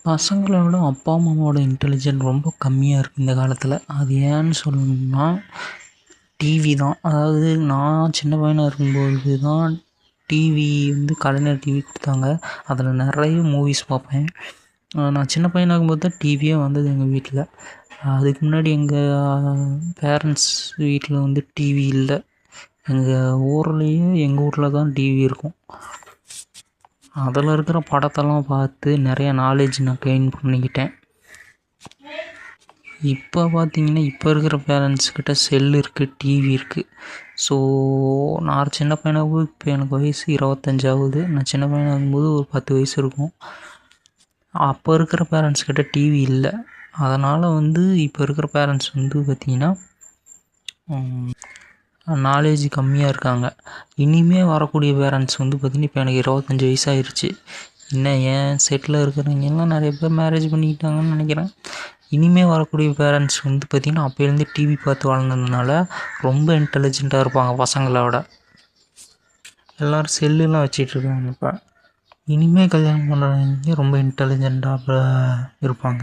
பசங்களை விட அப்பா அம்மாவோட இன்டெலிஜென்ட் ரொம்ப கம்மியாக இருக்குது இந்த காலத்தில். அது ஏன்னு சொல்லணும்னா டிவி தான். அதாவது நான் சின்ன பையனாக இருக்கும்போது தான் டிவி கலைஞர் டிவி கொடுத்தாங்க. அதில் நிறைய மூவிஸ் பார்ப்பேன். நான் சின்ன பையனாக இருக்கும்போது தான் டிவியே வந்தது எங்கள் வீட்டில். அதுக்கு முன்னாடி எங்கள் பேரண்ட்ஸ் வீட்டில் டிவி இல்லை. எங்கள் ஊர்லேயே எங்கள் ஊரில் தான் டிவி இருக்கும். அதில் இருக்கிற படத்தெல்லாம் பார்த்து நிறைய நாலேஜ் நான் கெயின் பண்ணிக்கிட்டேன். இப்போ பார்த்திங்கன்னா இப்போ இருக்கிற பேரண்ட்ஸ்கிட்ட செல் இருக்குது, டிவி இருக்குது. ஸோ நான் சின்ன பையனாகும்போது இப்போ எனக்கு வயசு 25 ஆகுது. நான் சின்ன பையனாகும்போது ஒரு 10 வயசு இருக்கும். அப்போ இருக்கிற பேரண்ட்ஸ்கிட்ட டிவி இல்லை. அதனால் இப்போ இருக்கிற பேரண்ட்ஸ் பார்த்திங்கன்னா நாலேஜ் கம்மியாக இருக்காங்க. இனிமேல் வரக்கூடிய பேரண்ட்ஸ் பார்த்திங்கன்னா இப்போ எனக்கு 25 வயசாகிருச்சு. இன்னும் என் செட்டில் இருக்கிறவங்கெல்லாம் நிறைய பேர் மேரேஜ் பண்ணிக்கிட்டாங்கன்னு நினைக்கிறேன். இனிமேல் வரக்கூடிய பேரண்ட்ஸ் பார்த்திங்கன்னா அப்போலேருந்து டிவி பார்த்து வளர்ந்ததுனால ரொம்ப இன்டெலிஜென்ட்டாக இருப்பாங்க பசங்களோட. எல்லோரும் செல்லுலாம் வச்சிட்ருக்காங்க. இப்போ இனிமேல் கல்யாணம் பண்ணுறவங்க ரொம்ப இன்டெலிஜென்ட்டாக இருப்பாங்க.